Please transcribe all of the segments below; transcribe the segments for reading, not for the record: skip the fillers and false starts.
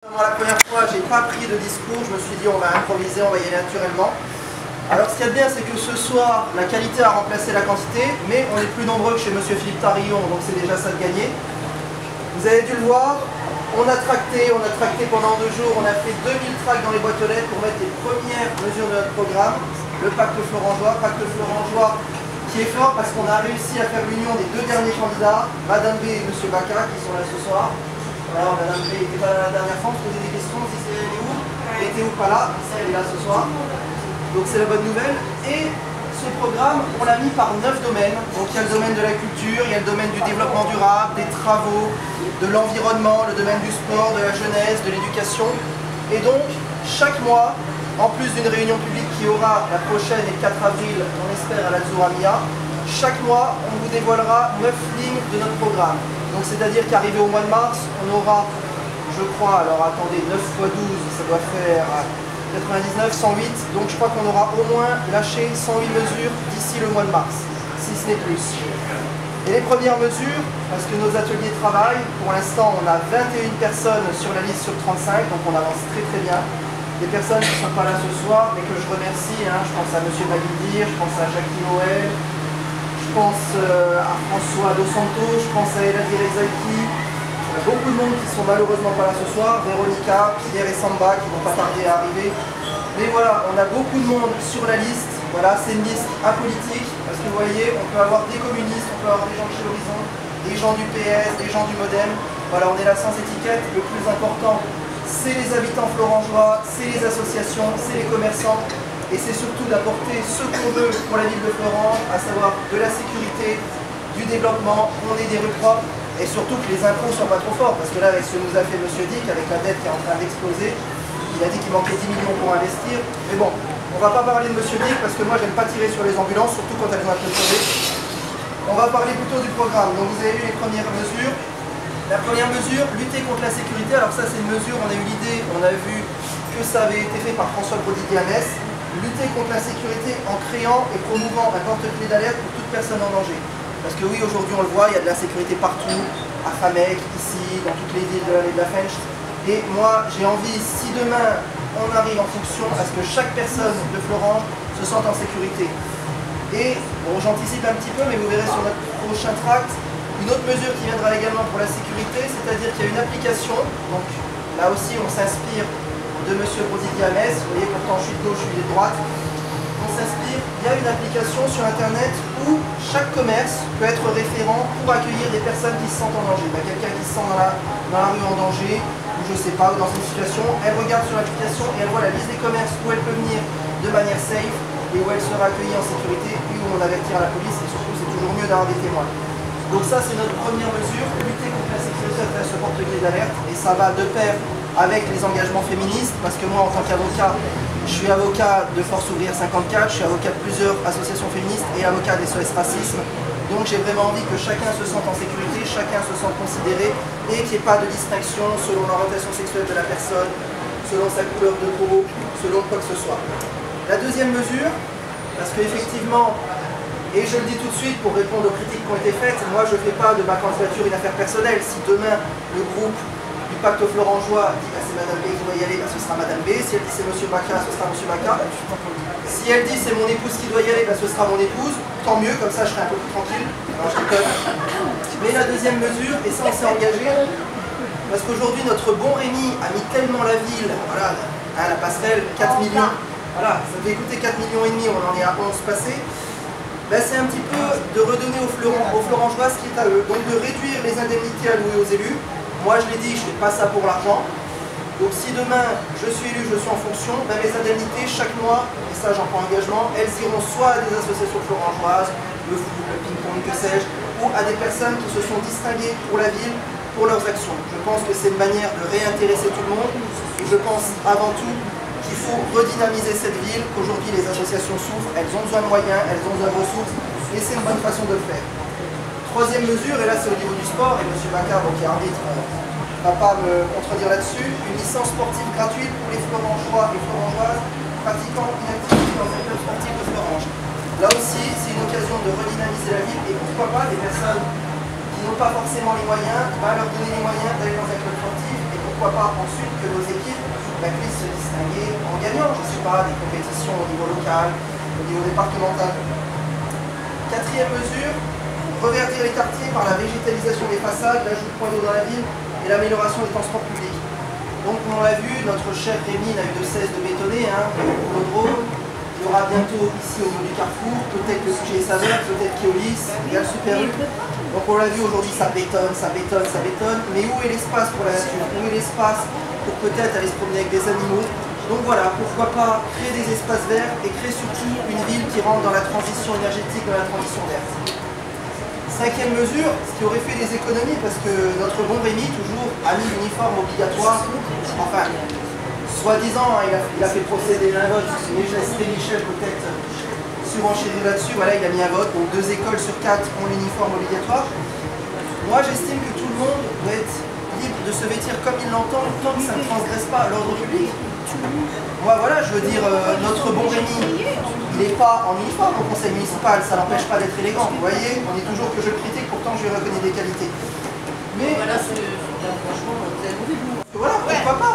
La première fois, j'ai pas pris de discours, je me suis dit on va improviser, on va y aller naturellement. Alors ce qu'il y a de bien, c'est que ce soir, la qualité a remplacé la quantité, mais on est plus nombreux que chez Monsieur Philippe Tarillon, donc c'est déjà ça de gagner. Vous avez dû le voir, on a tracté pendant 2 jours, on a fait 2000 tracts dans les boîtes aux lettres pour mettre les premières mesures de notre programme, le pacte florangeois qui est fort parce qu'on a réussi à faire l'union des 2 derniers candidats, Madame B et Monsieur Baca, qui sont là ce soir. Alors, Madame B n'était pas là la dernière fois, on se posait des questions, si c'est elle est où? Elle était ou pas là, elle est là ce soir. Donc c'est la bonne nouvelle. Et ce programme, on l'a mis par 9 domaines. Donc il y a le domaine de la culture, il y a le domaine du développement durable, des travaux, de l'environnement, le domaine du sport, de la jeunesse, de l'éducation. Et donc, chaque mois, en plus d'une réunion publique qui aura la prochaine et le 4 avril, on espère à la Zouramia, chaque mois, on vous dévoilera 9 lignes de notre programme. Donc c'est-à-dire qu'arrivé au mois de mars, on aura, je crois, alors attendez, 9 x 12, ça doit faire 99, 108. Donc je crois qu'on aura au moins lâché 108 mesures d'ici le mois de mars, si ce n'est plus. Et les premières mesures, parce que nos ateliers travaillent, pour l'instant on a 21 personnes sur la liste sur 35, donc on avance très très bien. Des personnes qui ne sont pas là ce soir, mais que je remercie, je pense à M. Baguidir, je pense à Jackie Noël, je pense à François Dos Santos, je pense à Eladir Ezaki. Il y a beaucoup de monde qui sont malheureusement pas là ce soir, Véronica, Pierre et Samba qui vont pas tarder à arriver. Mais voilà, on a beaucoup de monde sur la liste. Voilà, c'est une liste apolitique, parce que vous voyez, on peut avoir des communistes, on peut avoir des gens de chez Horizon, des gens du PS, des gens du Modem. Voilà, on est là sans étiquette. Le plus important, c'est les habitants florangeois, c'est les associations, c'est les commerçants. Et c'est surtout d'apporter ce qu'on veut pour la ville de Florange, à savoir de la sécurité, du développement, on est des rues propres, et surtout que les impôts ne soient pas trop forts. Parce que là, avec ce que nous a fait M. Dick, avec la dette qui est en train d'exploser, il a dit qu'il manquait 10 millions pour investir. Mais bon, on ne va pas parler de M. Dick, parce que moi, j'aime pas tirer sur les ambulances, surtout quand elles ont un peu sauvé. On va parler plutôt du programme. Donc vous avez vu les premières mesures. La première mesure, lutter contre la sécurité. Alors ça, c'est une mesure, on a eu l'idée, on a vu que ça avait été fait par François Brody-Diamès. Lutter contre la sécurité en créant et promouvant un porte-clés d'alerte pour toute personne en danger. Parce que oui, aujourd'hui on le voit, il y a de la sécurité partout, à Famec, ici, dans toutes les villes de l'allée de la Fench. Et moi, j'ai envie, si demain on arrive en fonction à ce que chaque personne de Florange se sente en sécurité. Et, bon, j'anticipe un petit peu, mais vous verrez sur notre prochain tract, une autre mesure qui viendra également pour la sécurité, c'est-à-dire qu'il y a une application, donc là aussi on s'inspire de M. Brody-Diamès, vous voyez, pourtant je suis de gauche, je suis de droite. On s'inspire, il y a une application sur internet où chaque commerce peut être référent pour accueillir des personnes qui se sentent en danger. Quelqu'un qui se sent dans la rue en danger, ou je ne sais pas, ou dans une situation, elle regarde sur l'application et elle voit la liste des commerces où elle peut venir de manière safe et où elle sera accueillie en sécurité, et où on avertira la police, et surtout c'est toujours mieux d'avoir des témoins. Donc ça c'est notre première mesure, lutter contre la sécurité à travers ce porte-clés d'alerte, et ça va de pair avec les engagements féministes, parce que moi en tant qu'avocat, je suis avocat de Force Ouvrière 54, je suis avocat de plusieurs associations féministes et avocat des SOS Racisme. Donc j'ai vraiment envie que chacun se sente en sécurité, chacun se sente considéré et qu'il n'y ait pas de distinction selon l'orientation sexuelle de la personne, selon sa couleur de peau, selon quoi que ce soit. La deuxième mesure, parce qu'effectivement, et je le dis tout de suite pour répondre aux critiques qui ont été faites, moi je ne fais pas de ma candidature une affaire personnelle. Si demain le groupe du pacte florangeois dit c'est Madame B qui doit y aller, ce sera Madame B. Si elle dit c'est Monsieur Baca, ce sera Monsieur Baca. Si elle dit c'est mon épouse qui doit y aller, ce sera mon épouse. Tant mieux, comme ça je serai un peu plus tranquille. Non, je déconne. Mais la deuxième mesure, et ça on s'est engagé, parce qu'aujourd'hui notre bon Rémi a mis tellement la ville, voilà, la passerelle, 4 millions, voilà, ça fait coûter 4,5 millions, on en est à 11 passés. C'est un petit peu de redonner aux Florangeois ce qui est à eux, donc de réduire les indemnités allouées aux élus. Moi je l'ai dit, je ne fais pas ça pour l'argent. Donc si demain je suis élu, je suis en fonction, mes indemnités chaque mois, et ça j'en prends engagement, elles iront soit à des associations florangeoises, le foot, le ping-pong, que sais-je, ou à des personnes qui se sont distinguées pour la ville, pour leurs actions. Je pense que c'est une manière de réintéresser tout le monde, et je pense avant tout qu'il faut redynamiser cette ville, qu'aujourd'hui les associations souffrent, elles ont besoin de moyens, elles ont besoin de ressources, et c'est une bonne façon de le faire. Troisième mesure, et là c'est au niveau du sport, et M. Bacard, qui est arbitre, ne va pas me contredire là-dessus, une licence sportive gratuite pour les Florangeois et Florangeoises pratiquant une activité dans un club sportif de Florange. Là aussi, c'est une occasion de redynamiser la ville, et pourquoi pas des personnes qui n'ont pas forcément les moyens, leur donner les moyens d'aller dans un club sportif, et pourquoi pas ensuite que nos équipes puissent se distinguer en gagnant, je ne sais pas, des compétitions au niveau local, au niveau départemental. Quatrième mesure, reverdir les quartiers par la végétalisation des façades, l'ajout de points d'eau dans la ville et l'amélioration des transports publics. Donc on l'a vu, notre cher Rémi n'a eu de cesse de bétonner, l'Hippodrome. Il y aura bientôt ici au niveau du Carrefour, peut-être le sujet Saveur, peut-être Keolis, il y a le Super U. Donc on l'a vu aujourd'hui, ça bétonne, ça bétonne, ça bétonne. Mais où est l'espace pour la nature? Où est l'espace pour peut-être aller se promener avec des animaux? Donc voilà, pourquoi pas créer des espaces verts et créer surtout une ville qui rentre dans la transition énergétique, dans la transition verte. Cinquième mesure, ce qui aurait fait des économies, parce que notre bon Rémi, toujours, a mis l'uniforme obligatoire, enfin, soi-disant, il a fait procéder à un vote, mais je laisserai Michel peut-être surenchérir là-dessus, voilà, il a mis un vote, donc 2 écoles sur 4 ont l'uniforme obligatoire. Moi, j'estime que tout le monde doit être libre de se vêtir comme il l'entend, tant que ça ne transgresse pas l'ordre public. Moi, voilà, je veux dire, notre bon Rémi, il n'est pas en uniforme au conseil municipal, ça n'empêche pas d'être élégant. Vous voyez, on dit toujours que je le critique, pourtant je lui reconnais des qualités. Mais voilà, franchement, voilà, pourquoi pas?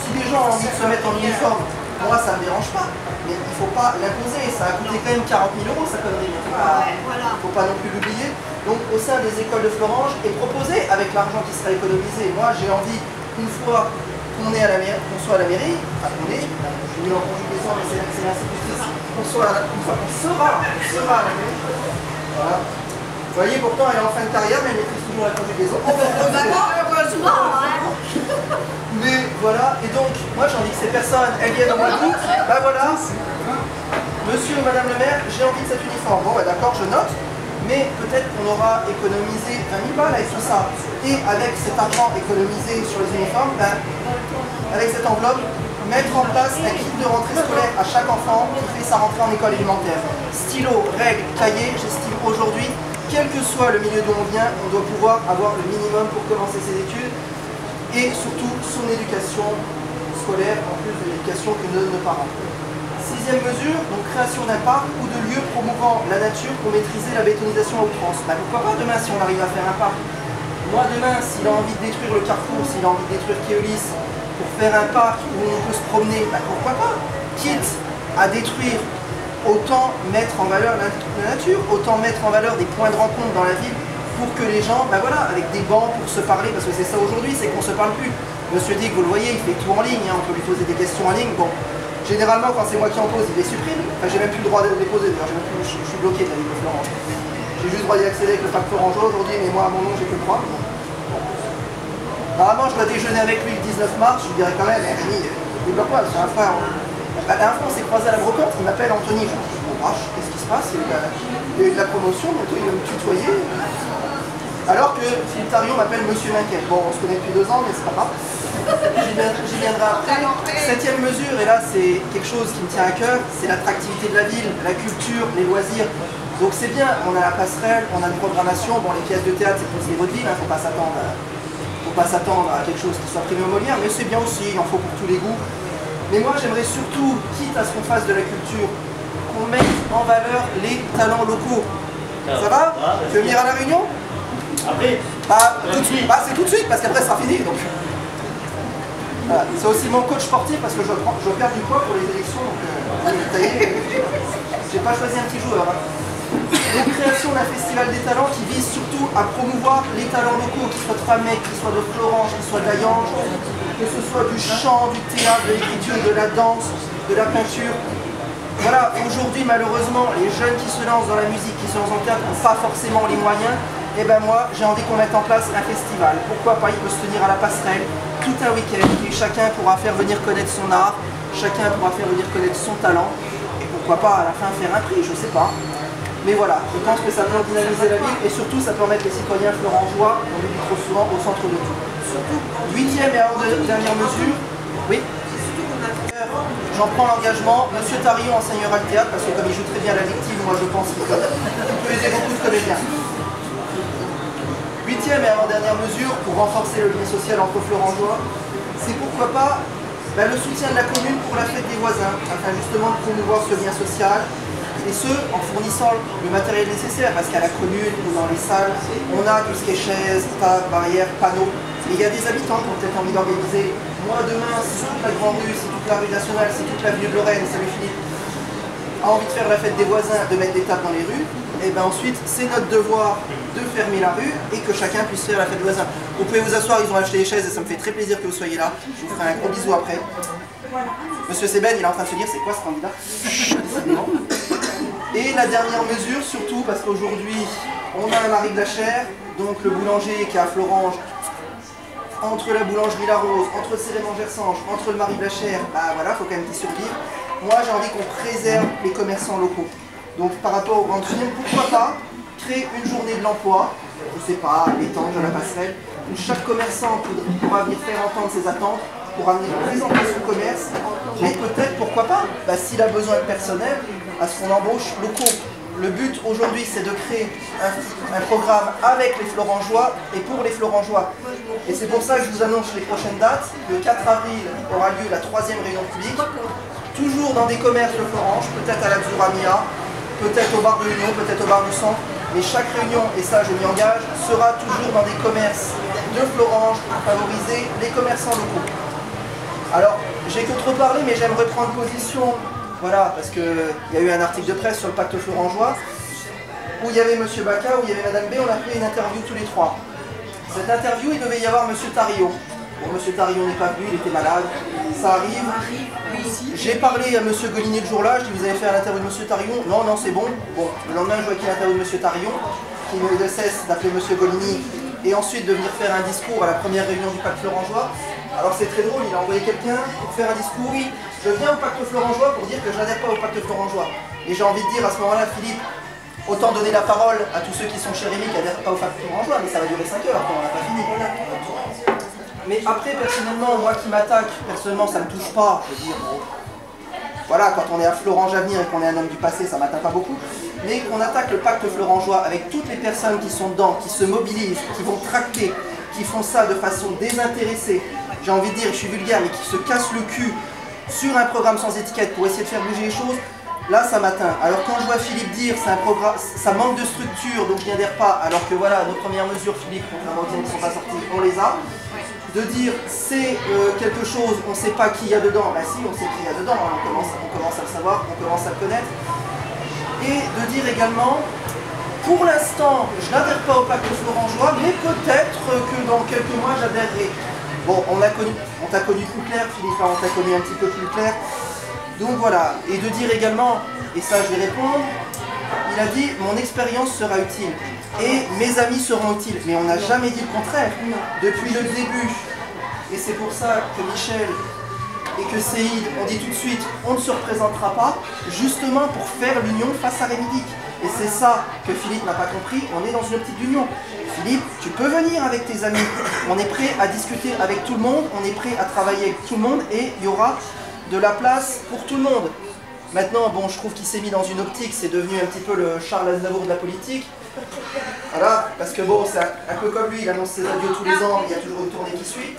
Si les gens ont envie de se mettre en uniforme, moi ça ne me dérange pas. Mais il ne faut pas l'imposer, ça a coûté quand même 40 000 € sa connerie. Il ne faut pas non plus l'oublier. Donc au sein des écoles de Florange, et proposer avec l'argent qui sera économisé. Moi j'ai envie, une fois qu'on est à la mairie, qu'on soit à la mairie, enfin qu'on est, je suis mis en conjugaison, mais c'est l'institutrice, une fois qu'on sera à la mairie. Voilà. Vous voyez, pourtant elle est en fin de carrière, mais elle maîtrise toujours la conjugaison. Mais voilà, et donc, moi j'ai envie que ces personnes, elles viennent au mois d'août, ben voilà, monsieur ou madame le maire, j'ai envie de cet uniforme. Bon, ben d'accord, je note. Mais peut-être qu'on aura économisé 20 000 balles avec tout ça. Et avec cet argent économisé sur les uniformes, ben, avec cette enveloppe, mettre en place un kit de rentrée scolaire à chaque enfant qui fait sa rentrée en école élémentaire. Stylo, règles, cahier, j'estime aujourd'hui, quel que soit le milieu d'où on vient, on doit pouvoir avoir le minimum pour commencer ses études et surtout son éducation scolaire en plus de l'éducation que donnent nos parents. Sixième mesure, donc création d'un parc ou de lieux promouvant la nature pour maîtriser la bétonisation à outrance. Ben, pourquoi pas demain si on arrive à faire un parc? Moi demain, s'il a envie de détruire le Carrefour, s'il a envie de détruire Keolis pour faire un parc où on peut se promener, ben, pourquoi pas? Quitte à détruire, autant mettre en valeur la nature, autant mettre en valeur des points de rencontre dans la ville pour que les gens, ben voilà, avec des bancs pour se parler, parce que c'est ça aujourd'hui, c'est qu'on ne se parle plus. Monsieur Dick, vous le voyez, il fait tout en ligne, on peut lui poser des questions en ligne. Bon. Généralement, quand c'est moi qui en pose, il les supprime. Enfin, j'ai même plus le droit de les poser, d'ailleurs, je suis bloqué de la ville de Florange. J'ai juste le droit d'y accéder avec le pack Florangeois aujourd'hui, mais moi, à mon nom, j'ai plus le droit. Normalement, je dois déjeuner avec lui le 19 mars, je lui dirais quand même, Rémi, débloque pas, c'est un frère. La dernière fois, on s'est croisé à la brocante, il m'appelle Anthony. Je me dis, bon, qu'est-ce qui se passe? Il y a eu de la promotion, bientôt il va me tutoyer. Alors que Philippe Tarion m'appelle Monsieur Minquet. Bon, on se connaît depuis 2 ans, mais c'est pas grave. J'y viendrai après. Septième mesure, et là c'est quelque chose qui me tient à cœur, c'est l'attractivité de la ville, la culture, les loisirs. Donc c'est bien, on a la passerelle, on a une programmation, bon les pièces de théâtre c'est pour le niveau de ville, faut pas s'attendre à quelque chose qui soit primé au Molière, mais c'est bien aussi, il en faut pour tous les goûts. Mais moi j'aimerais surtout, quitte à ce qu'on fasse de la culture, qu'on mette en valeur les talents locaux. Ça va? Tu veux venir à la réunion? Après, c'est tout de suite, parce qu'après ça sera fini. Donc. Voilà. C'est aussi mon coach sportif, parce que je perds du poids pour les élections. J'ai pas choisi un petit joueur. Donc création d'un festival des talents qui vise surtout à promouvoir les talents locaux, qu'ils soient de Famec, qu'ils soient de Florange, qu'ils soient d'Ayange, que ce soit du chant, du théâtre, de l'écriture, de la danse, de la peinture. Voilà, aujourd'hui malheureusement, les jeunes qui se lancent dans la musique, qui se lancent dans le théâtre, n'ont pas forcément les moyens. Et ben moi, j'ai envie qu'on mette en place un festival. Pourquoi pas, il peut se tenir à la passerelle tout un week-end et chacun pourra faire venir connaître son art, chacun pourra faire venir connaître son talent et pourquoi pas à la fin faire un prix, je sais pas. Mais voilà, je pense que ça peut dynamiser la ville et surtout ça peut mettre les citoyens florangeois, on le dit trop souvent, au centre de tout. Huitième et avant-dernière mesure, oui. J'en prends l'engagement, Monsieur Tarion enseignera le théâtre parce que comme il joue très bien la victime, moi je pense qu'il peut aider beaucoup de comédiens. Huitième et avant-dernière mesure pour renforcer le lien social entre Florangeois, c'est pourquoi pas le soutien de la commune pour la fête des voisins, afin justement de promouvoir ce lien social, et ce, en fournissant le matériel nécessaire, parce qu'à la commune ou dans les salles, on a tout ce qui est chaises, tables, barrières, panneaux, Et il y a des habitants qui ont peut-être envie d'organiser. Moi demain, si toute la Grande Rue, si toute la rue nationale, si toute l'avenue de Lorraine, salut Philippe, a envie de faire la fête des voisins, de mettre des tables dans les rues, et bien ensuite c'est notre devoir de fermer la rue et que chacun puisse faire la fête des voisins. Vous pouvez vous asseoir, ils ont acheté des chaises et ça me fait très plaisir que vous soyez là. Je vous ferai un gros bisou après. Monsieur Seben, il est en train de se dire c'est quoi ce candidat? Et la dernière mesure surtout, parce qu'aujourd'hui on a un Marie Blachère, donc le boulanger qui est à Florange, entre la boulangerie La Rose, entre le Cérément Gersange, entre le Marie Blachère, bah voilà, faut quand même qu'ils survivent. Moi j'ai envie qu'on préserve les commerçants locaux. Donc par rapport aux grandes firmes, pourquoi pas créer une journée de l'emploi, je sais pas, l'étange, la passerelle, où chaque commerçant pourra venir faire entendre ses attentes, pourra venir présenter son commerce, mais peut-être, pourquoi pas, bah, s'il a besoin de personnel, à ce qu'on embauche locaux. Le but aujourd'hui c'est de créer un programme avec les Florangeois et pour les Florangeois. Et c'est pour ça que je vous annonce les prochaines dates. Le 4 avril aura lieu la 3e réunion publique, toujours dans des commerces de Florange, peut-être à la Zuramia, peut-être au bar de l'Union, peut-être au bar du Centre, mais chaque réunion, et ça je m'y engage, sera toujours dans des commerces de Florange pour favoriser les commerçants locaux. Alors, j'ai que trop parlé, mais j'aimerais prendre position. Voilà, parce qu'il y a eu un article de presse sur le pacte florangeois où il y avait M. Baca, où il y avait Mme B, on a fait une interview tous les trois. Cette interview, il devait y avoir M. Tarillon. Bon, M. Tarillon n'est pas venu, il était malade, ça arrive. J'ai parlé à M. Golini le jour-là, je dis vous avez fait l'interview de M. Tarillon? Non, non, c'est bon. Bon, le lendemain, je vois qu'il y a l'interview de M. Tarillon, qui ne cesse d'appeler M. Golini et ensuite de venir faire un discours à la première réunion du pacte florangeois. Alors c'est très drôle, il a envoyé quelqu'un pour faire un discours. Oui, je viens au pacte florangeois pour dire que je n'adhère pas au pacte florangeois. Et j'ai envie de dire à ce moment-là, Philippe, autant donner la parole à tous ceux qui sont chez Rémi qui n'adhèrent pas au pacte florangeois, mais ça va durer 5 heures, on n'a pas fini. Mais après, personnellement, moi qui m'attaque, personnellement ça ne me touche pas. Je veux dire, voilà, quand on est à Florange Avenir et qu'on est un homme du passé, ça ne m'atteint pas beaucoup. Mais qu'on attaque le pacte florangeois avec toutes les personnes qui sont dedans, qui se mobilisent, qui vont tracter, qui font ça de façon désintéressée, j'ai envie de dire, je suis vulgaire, mais qui se cassent le cul sur un programme sans étiquette pour essayer de faire bouger les choses, là ça m'atteint. Alors quand je vois Philippe dire c'est un programme, ça manque de structure, donc je n'y adhère pas, alors que voilà, nos premières mesures, Philippe, contrairement aux qui ne sont pas sorties, on les a. De dire c'est quelque chose, on ne sait pas qui il y a dedans, bah si, on sait qui il y a dedans, hein, on commence à le savoir, on commence à le connaître. Et de dire également, pour l'instant, je n'adhère pas au pacte florangeois, mais peut-être que dans quelques mois j'adhèrerai. Bon, on t'a connu plus clair, Philippe, on t'a connu un petit peu plus clair. Donc voilà, et de dire également, et ça je vais répondre, il a dit mon expérience sera utile et mes amis seront utiles. Mais on n'a jamais dit le contraire, depuis le début. Et c'est pour ça que Michel et que Seïd ont dit tout de suite, on ne se représentera pas, justement pour faire l'union face à Rémi Dick. Et c'est ça que Philippe n'a pas compris, on est dans une optique d'union. Philippe, tu peux venir avec tes amis, on est prêt à discuter avec tout le monde, on est prêt à travailler avec tout le monde et il y aura de la place pour tout le monde. Maintenant, bon, je trouve qu'il s'est mis dans une optique, c'est devenu un petit peu le Charles Aznavour de la politique. Voilà, parce que bon, c'est un peu comme lui, il annonce ses adieux tous les ans, il y a toujours une tournée qui suit.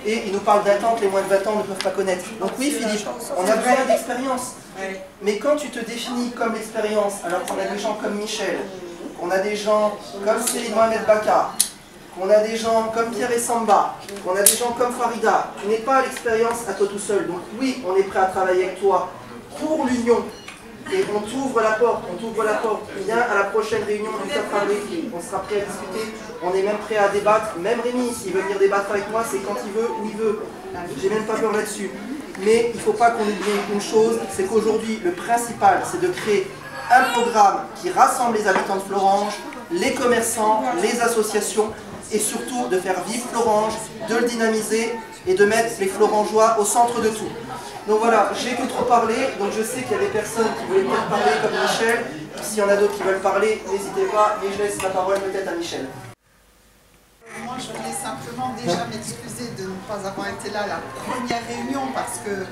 Et il nous parle d'un temps que les moins de 20 ans ne peuvent pas connaître. Donc oui, Philippe, on a besoin d'expérience. Mais quand tu te définis comme l'expérience, alors qu'on a des gens comme Michel, qu'on a des gens comme Céline Mohamed Bakar, qu'on a des gens comme Pierre et Samba, qu'on a des gens comme Farida, tu n'es pas à l'expérience à toi tout seul. Donc oui, on est prêt à travailler avec toi pour l'union. Et on t'ouvre la porte, Viens à la prochaine réunion du 4 avril, on sera prêt à discuter, on est même prêt à débattre. Même Rémi, s'il veut venir débattre avec moi, c'est quand il veut, où il veut. J'ai même pas peur là-dessus. Mais il ne faut pas qu'on oublie une chose, c'est qu'aujourd'hui, le principal, c'est de créer un programme qui rassemble les habitants de Florange, les commerçants, les associations, et surtout de faire vivre Florange, de le dynamiser et de mettre les Florangeois au centre de tout. Donc voilà, j'ai que trop parlé, donc je sais qu'il y a des personnes qui voulaient peut-être parler comme Michel. S'il y en a d'autres qui veulent parler, n'hésitez pas, et je laisse la parole peut-être à Michel. Moi je voulais simplement déjà m'excuser de ne pas avoir été là à la première réunion parce que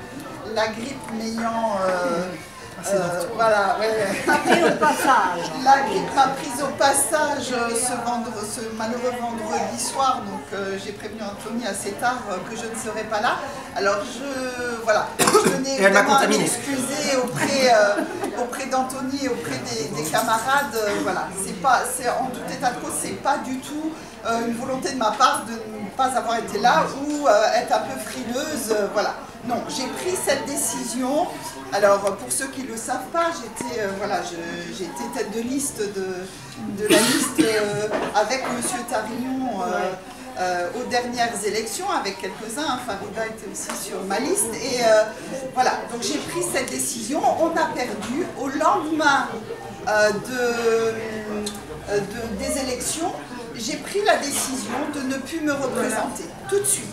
la grippe m'ayant... voilà, ouais. Pris au passage. La grippe m'a prise au passage ce malheureux vendredi soir, donc j'ai prévenu Anthony assez tard que je ne serais pas là. Alors je tenais vraiment à m'excuser auprès d'Anthony et auprès des camarades. Voilà, c'est en tout état de cause, c'est pas du tout une volonté de ma part de pas avoir été là ou être un peu frileuse, voilà. Non, j'ai pris cette décision. Alors, pour ceux qui ne le savent pas, j'étais tête de liste de la liste avec M. Tarillon aux dernières élections, avec quelques-uns. Farida était aussi sur ma liste. Et voilà, donc j'ai pris cette décision. On a perdu au lendemain des élections. J'ai pris la décision de ne plus me représenter, tout de suite.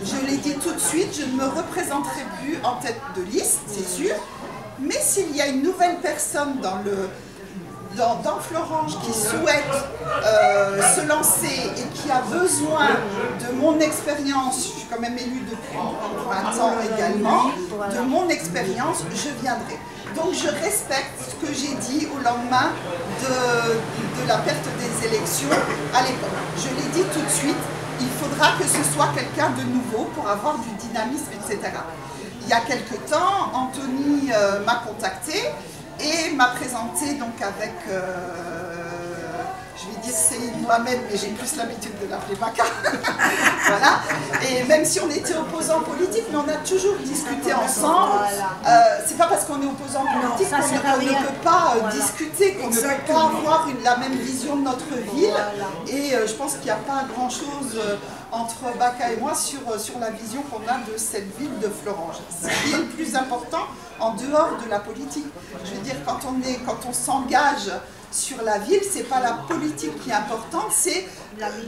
Je l'ai dit tout de suite, je ne me représenterai plus en tête de liste, c'est sûr. Mais s'il y a une nouvelle personne dans Florange qui souhaite se lancer et qui a besoin de mon expérience, je suis quand même élue depuis 20 ans également, de mon expérience, je viendrai. Donc je respecte ce que j'ai dit au lendemain de la perte des élections à l'époque. Je l'ai dit tout de suite, il faudra que ce soit quelqu'un de nouveau pour avoir du dynamisme, etc. Il y a quelque temps, Anthony m'a contacté et m'a présenté donc avec, je vais dire Seyd Mohamed, mais j'ai plus l'habitude de l'appeler Baka. Voilà. Et même si on était opposants politiques, mais on a toujours discuté ensemble. C'est pas parce qu'on est opposants politiques qu'on ne peut pas discuter, qu'on ne peut pas avoir la même vision de notre ville. Et je pense qu'il n'y a pas grand-chose entre Baka et moi sur la vision qu'on a de cette ville de Florange. Ce qui est le plus important en dehors de la politique. Je veux dire, quand on s'engage sur la ville, c'est pas la politique qui est importante, c'est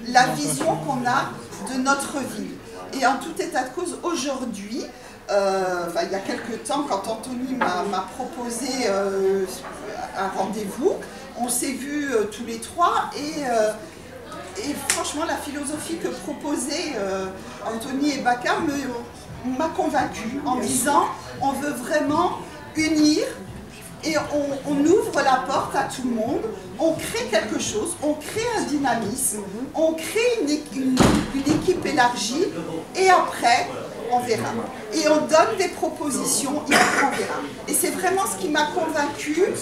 la vision qu'on a de notre ville. Et en tout état de cause, aujourd'hui, il y a quelques temps, quand Anthony m'a proposé un rendez-vous, on s'est vus tous les trois et franchement, la philosophie que proposaient Anthony et Baka m'a convaincue en disant on veut vraiment unir et on ouvre la porte à tout le monde, on crée quelque chose, on crée un dynamisme, on crée une équipe élargie et après on verra. Et on donne des propositions et après on verra. Et c'est vraiment ce qui m'a convaincue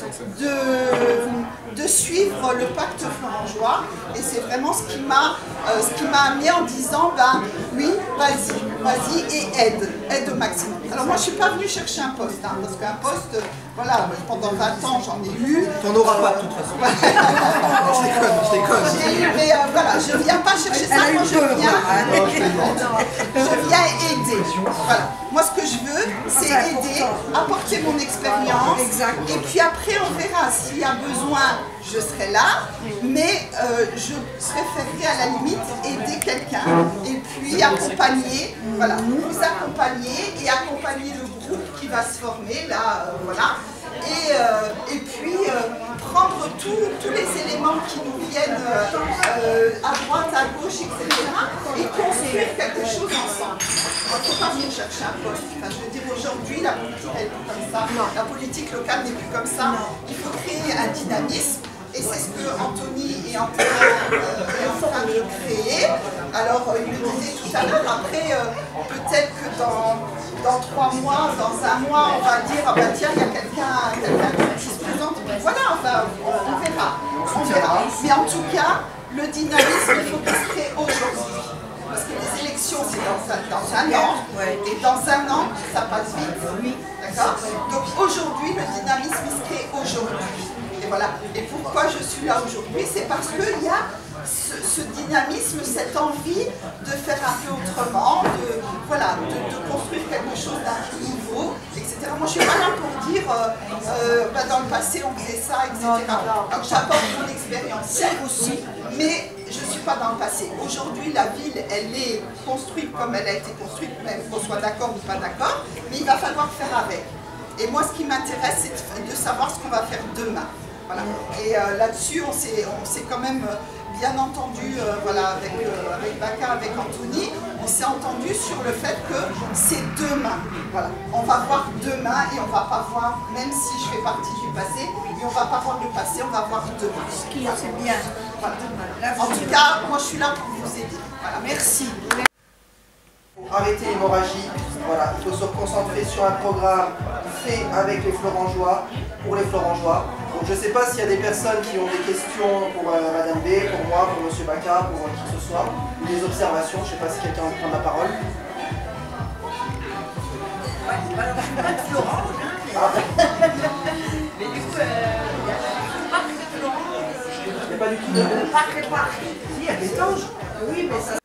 de suivre le pacte florangeois. Et c'est vraiment ce qui m'a amené en disant, ben oui, vas-y et aide au maximum. Alors moi je ne suis pas venue chercher un poste, hein, parce qu'un poste, voilà, pendant 20 ans j'en ai eu. Tu n'en auras pas de toute façon. Je déconne. Mais voilà, je ne viens pas chercher ça, moi je viens aider. Voilà. Moi ce que je veux, c'est aider, apporter mon expérience, et puis après on verra s'il y a besoin, je serai là, mais je préférerais à la limite aider quelqu'un, et puis accompagner, voilà, vous accompagner et accompagner le groupe qui va se former, là, voilà, et puis prendre tous les éléments qui nous viennent à droite, à gauche, etc. et construire quelque chose ensemble. Il ne faut pas venir chercher un poste. Enfin, je veux dire, aujourd'hui, la politique n'est plus comme ça. La politique locale n'est plus comme ça. Il faut créer un dynamisme. Et c'est ce que Anthony est en train de créer. Alors, il le disait tout à l'heure, après, peut-être que dans 3 mois, dans 1 mois, on va dire, ah ben tiens, il y a quelqu'un qui se présente. Voilà, enfin, on verra. Mais en tout cas, le dynamisme, il faut qu'il se crée aujourd'hui. Parce que les élections, c'est dans 1 an. Et dans 1 an, ça passe vite. D'accord? Donc aujourd'hui, le dynamisme, il se crée aujourd'hui. Et voilà. Et pourquoi je suis là aujourd'hui? C'est parce qu'il y a ce dynamisme, cette envie de faire un peu autrement, de construire quelque chose d'un peu nouveau, etc. Moi, je ne suis pas là pour dire dans le passé, on faisait ça, etc. Donc, j'apporte mon expérience aussi, mais je ne suis pas dans le passé. Aujourd'hui, la ville, elle est construite comme elle a été construite, même qu'on soit d'accord ou pas d'accord, mais il va falloir faire avec. Et moi, ce qui m'intéresse, c'est de savoir ce qu'on va faire demain. Voilà. Et là-dessus, on s'est quand même bien entendu, voilà, avec Baka, avec Anthony, on s'est entendu sur le fait que c'est demain. Voilà. On va voir demain et on ne va pas voir, même si je fais partie du passé, mais on ne va pas voir le passé, on va voir demain. Ce qui est bien. Voilà. En tout cas, moi je suis là pour vous aider. Voilà. Merci. Arrêter l'hémorragie, voilà, il faut se concentrer sur un programme fait avec les Florangeois, pour les Florangeois. Donc je ne sais pas s'il y a des personnes qui ont des questions pour Madame B, pour moi, pour Monsieur Baca, pour qui que ce soit, ou des observations. Je ne sais pas si quelqu'un veut prendre la parole. Ouais, alors je suis pas de Florence, hein, mais du coup, il y a le parc de Florence. Il n'y a pas du tout de... Le parc. Si, il y a des anges. Oui, mais ça...